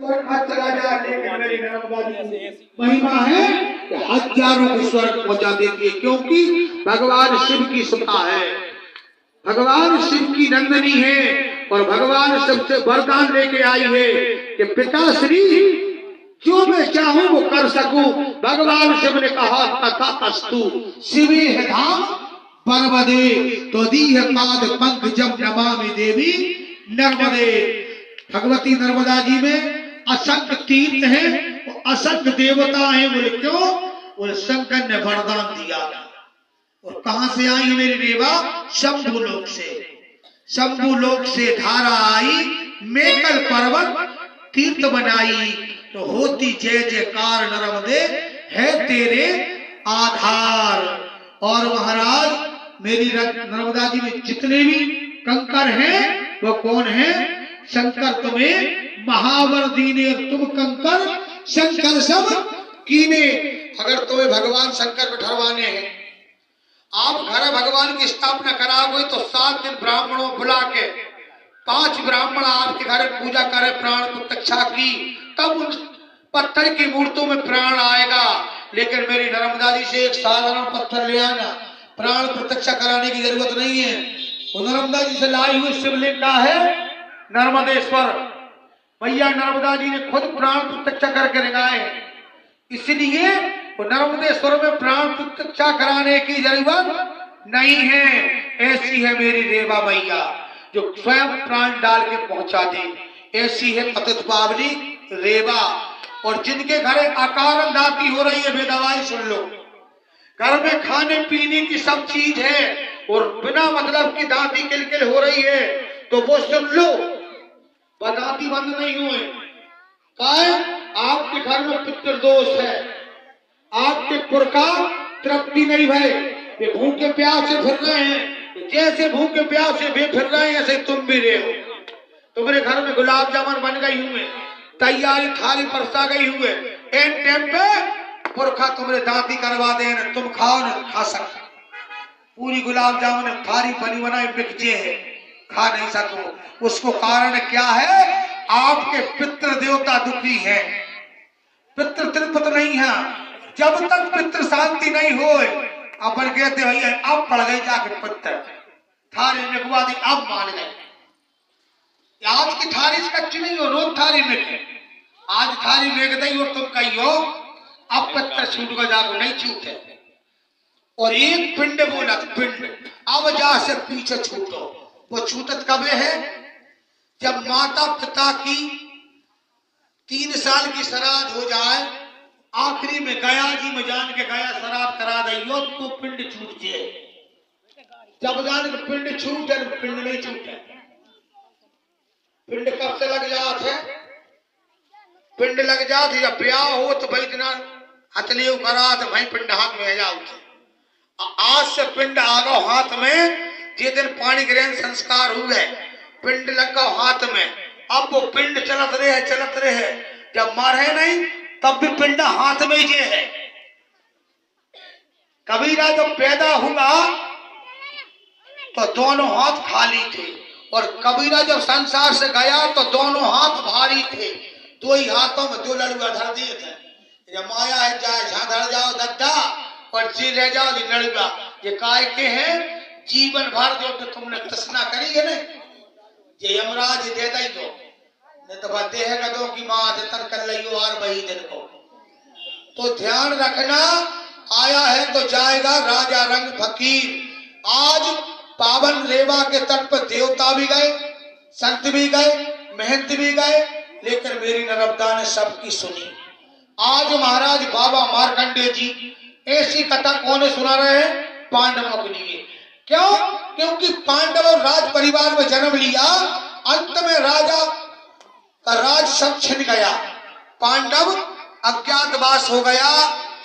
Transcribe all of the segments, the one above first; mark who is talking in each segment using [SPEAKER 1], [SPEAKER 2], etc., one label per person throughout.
[SPEAKER 1] स्वर्ग मत चला जा, लेकिन मेरी नर्मदा जी की महिमा है कि हजारों को स्वर्ग पहुंचा देती है, क्योंकि भगवान शिव की सुता है, भगवान शिव की नंदनी है, और भगवान सबसे वरदान लेके आई है कि पिताश्री जो मैं चाहूं वो कर सकूं। भगवान शिव ने कहा तथास्तु शिवे है धाम पर्वदे तो दी है पाद पंख जब नमामि देवी नर्मदे। भगवती नर्मदा जी में असंख्य तीर्थ है, असंख्य देवता है। बोले क्यों? बोले शंकर ने वरदान दिया। और कहां से आई है मेरी रेवा? शंभु लोक से। शंभु लोक से धारा आई, मेकल पर्वत तीर्थ बनाई, तो होती जय जयकार नर्मदे है तेरे आधार। और महाराज मेरी नर्मदा जी में जितने भी कंकर हैं वो कौन है? शंकर तुम्हें महावर दीने, तुम कंकर शंकर सब कीने। अगर तुम्हें भगवान शंकर पे ठहरवाने हैं, आप घर भगवान की स्थापना कराओगे तो 7 दिन ब्राह्मणों बुला के 5 ब्राह्मण आपके घर पूजा करे, प्राण प्रतिष्ठा की, तब उन पत्थर की मूर्तों में प्राण आएगा। लेकिन मेरी नर्मदा जी से एक साधारण पत्थर ले आना, प्राण प्रतिष्ठा कराने की जरूरत नहीं है। वो नर्मदा जी से लाई हुई शिवलिंग का है नर्मदेश्वर। भैया नर्मदा जी ने खुद प्राण प्रतिष्ठा करके लगाए, इसलिए वो नर्मदेश्वर में प्राण प्रतिष्ठा कराने की जरूरत नहीं है। ऐसी है मेरी रेवा मैया जो स्वयं प्राण डाल के पहुंचा दे। ऐसी है पतित पावनी रेवा। और जिनके घर अकारण दाती हो रही है, बेदवाई सुन लो, घर में खाने पीने की सब चीज है और बिना मतलब की दाती किलकिल हो रही है, तो वो सुन लो, वह दाती बंद नहीं हुए। आपके घर में पितृदोष है, आपके पुरखा तृप्ति नहीं भय, वे भूखे प्यासे फिर रहे हैं। जैसे भूखे प्यासे वे फिर रहे हैं, ऐसे तुम भी रहे हो। तुम्हारे घर में गुलाब जामुन बन गई हुए, तैयारी थाली परसा गई हुए, एन टाइम पे पुरखा तुम्हारे दांती करवा दे, तुम खाओ न खा सकते। पूरी गुलाब जामुन थाली बनी बनाई बिकजे है, खा नहीं सको। उसको कारण क्या है? आपके पितृ देवता दुखी है, पितृ तृप्त नहीं है। जब तक पितृ शांति नहीं हो, अपन कहते भैया अब पड़ गई जाके पितृ थाली में गुआ दी, अब मान गए। आज की थाली कच्ची नहीं हो, रोज थाली में आज थाली में गई और तुम कही हो अब पितृ छूट को जागो, नहीं छूटे। और एक पिंड बोला, पिंड अब जा से पीछे छूटो। वो छूटत कब है? जब माता पिता की 3 साल की श्राद्ध हो जाए, आखिरी में गया जी में जान के गया श्राद्ध करा दियो तो पिंड छूट जाए। जब जान के पिंड छूटे, पिंड नहीं छूटे। पिंड कब से लग जाते? पिंड लग जाते जब ब्याह हो तो भाई इतना हथलियों करा तो भाई पिंड हाथ में जाओ। आज से पिंड आ गो हाथ में, जिस दिन पानी ग्रहण संस्कार हुए पिंड लगा हाथ में। अब वो पिंड चलत रहे, जब मारे नहीं तब भी पिंड हाथ में ही है। कबीरा जब पैदा हुआ तो दोनों हाथ खाली थे, और कबीरा जब संसार से गया तो दोनों हाथ भारी थे। 2 ही हाथों में 2 लड़ुआ धर दिए थे। जब माया है जाए जहां धर जाओ दद्दा और जी ले जाओ जी लड़ुआ। ये काय के हैं? जीवन भर जो तो तुमने तृष्णा करी है ना, ये यमराज दे दई दो, नहीं तो बदे है कदों की मां जतन कर लियो और वही दिन को। तो ध्यान रखना, आया है तो जाएगा राजा रंग फकीर। आज पावन रेवा के तट पर देवता भी गए, संत भी गए, महंत भी गए, लेकिन मेरी नर्मदा ने सबकी सुनी। आज महाराज बाबा मार्कंडेय जी ऐसी कथा कौन सुना रहे हैं? पांडवों के लिए। क्यों? क्योंकि पांडव और राज परिवार में जन्म लिया, अंत में राजा का राज सब छिन गया। पांडव अज्ञातवास हो गया,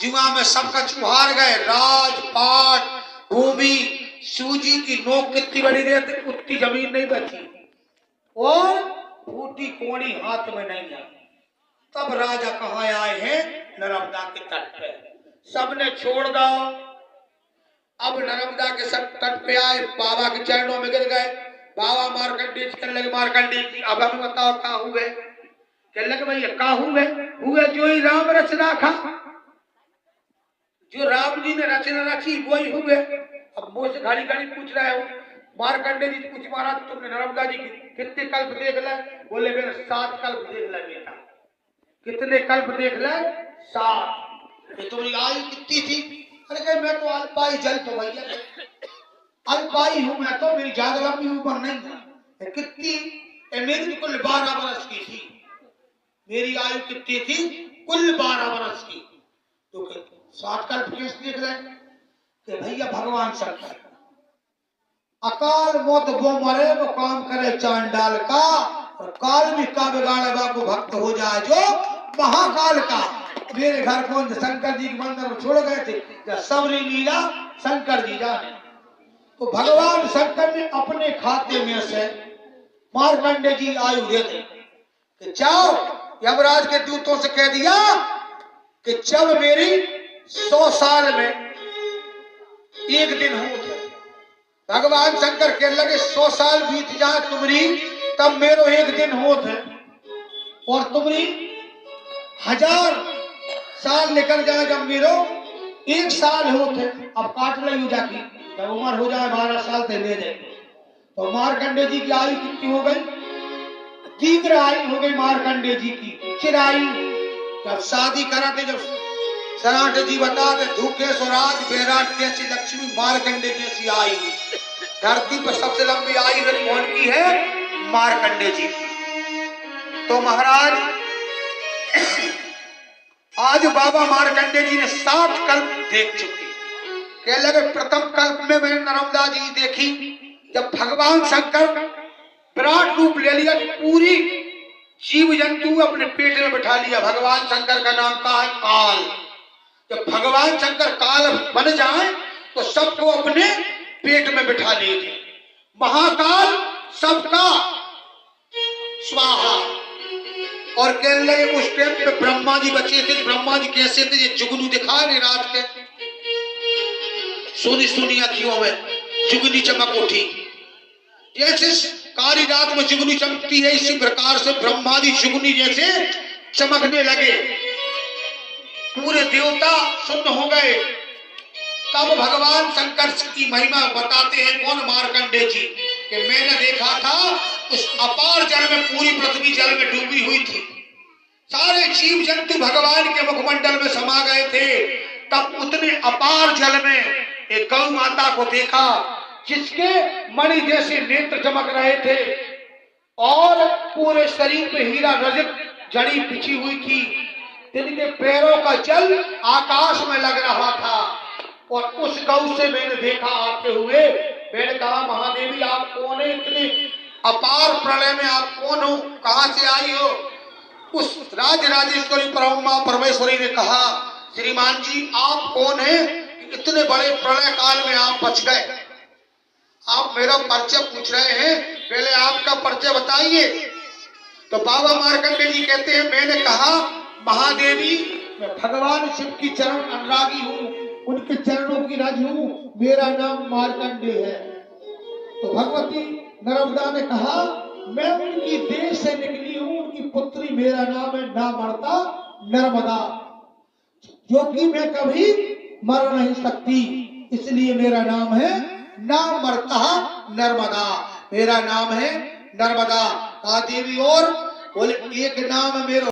[SPEAKER 1] जुआ में सबका चुहार गए। राज पाट भूमि सूजी की नोक कितनी बड़ी रहती, उतनी जमीन नहीं बची, और फूटी कोड़ी हाथ में नहीं है। तब राजा कहाँ आए हैं? नर्मदा के तट पे। सबने छोड़ दो, अब नर्मदा के तट पे आए, बाबा के चरणों में गिर गए। बाबा मार्कंडेय करने लगे, मार्कंडेय जी अब हमें बताओ कहाँ हुए, कहने लगे भैया का हुए जो ही राम रच राखा, जो राम जी ने रचना रखी वही हुए। अब मुझसे घड़ी घड़ी पूछ रहे हो, मार्कंडे जी पूछ महाराज तुमने नर्मदा जी की कितने कल्प देख ले? बोले मैंने 7 कल्प देख ले बेटा। कितने कल्प देख ले? 7। तुम्हारी आयु कितनी थी? अरे कहे मैं तो अल्पाई जल तो भैया अल्पाई हूं मैं तो, मेरी ज्यादा लंबी उम्र नहीं है। कितनी? मेरी तो कुल 12 वर्ष की थी। मेरी आयु कितनी थी? कुल 12 वर्ष की। तो 7 कल्प कैसे देख रहे? कि भैया भगवान शंकर अकाल मौत वो मरे वो काम करे चांडाल का, और काल भी का बिगाड़े बाबू भक्त हो जाए जो महाकाल का। मेरे घर कौन शंकर जी के मंदिर में छोड़ गए थे, सबरी लीला शंकर जी जाने। तो भगवान शंकर ने अपने खाते में से मार्कंडे जी आयु दे दी कि जाओ यमराज के दूतों से कह दिया कि जब मेरी 100 साल में एक दिन हो थे। भगवान शंकर कहने लगे 100 साल बीत जाए तुम्हारी तब मेरो एक दिन हो थे, और तुम्हारी 1000 साल निकल जाए जब मेरो 1 साल हो थे। अब काट ली जाती जब उम्र हो जाए 12 साल तक ले जाए। तो मार्कंडे जी की आयु कितनी हो गई? तीव्र आयु हो गई मार्कंडे जी की, चिरायु। जब शादी कराते जब सराठे जी बताते धूखे स्वराज बैराट कैसी लक्ष्मी मार्कंडे जैसी आयु। धरती पर सबसे लंबी आयु कौन की है? मार्कंडे जी की। तो महाराज आज बाबा मार्कंडे जी ने 7 कल्प देख चुके। कह लगे प्रथम कल्प में मैंने नर्मदा जी देखी जब भगवान शंकर विराट रूप ले लिया, पूरी जीव जंतु अपने पेट में बिठा लिया। भगवान शंकर का नाम का है काल। जब भगवान शंकर काल बन जाए तो सबको अपने पेट में बिठा लेंगे। महाकाल सबका स्वाहा। और कहने लगे उस टाइम पे ब्रह्मा जी बचे थे। ब्रह्मा जी कैसे थे? ये जुगनू दिखा रहे रात के, सोनी सोनी अखियों में जुगनी चमक उठी। जैसे कारी रात में जुगनी चमकती है इसी प्रकार से ब्रह्मा जी जुगनी जैसे चमकने लगे। पूरे देवता सुन्न हो गए। तब भगवान शंकर की महिमा बताते हैं कौन? मार्कंडे जी कि मैंने देखा था उस अपार जल में पूरी पृथ्वी जल में डूबी हुई थी। सारे जीव जंतु भगवान के मुखमंडल में समा गए थे। तब उतने अपार जल में एक गौ माता को देखा जिसके मणि जैसे नेत्र चमक रहे थे और पूरे शरीर पे हीरा रजत जड़ी बिछी हुई थी। जिनके पैरों का जल आकाश में लग रहा था। और उस गौ से मैंने देखा आते हुए। मैंने कहा महादेवी आप कौन है? इतने अपार प्रलय में आप कौन हो? कहां से आई हो? उस राजराजेश्वरी ब्रह्मा परमेश्वरी ने कहा श्रीमान जी आप कौन है? इतने बड़े प्रलय काल में आप बच गए। आप मेरा परिचय पूछ रहे हैं, पहले आपका परिचय बताइए। तो बाबा मार्कंडे जी कहते हैं मैंने कहा महादेवी मैं भगवान शिव की चरण अनुरागी हूँ, उनके चरणों की रज हूँ, मेरा नाम मार्कंडे है। तो भगवती नर्मदा ने कहा मैं उनकी देश से निकली हूँ, उनकी पुत्री, मेरा नाम है ना मरता नर्मदा, जो कि मैं कभी मर नहीं सकती, इसलिए मेरा नाम है ना मरता नर्मदा। मेरा नाम है नर्मदा। देवी और बोले एक नाम मेरा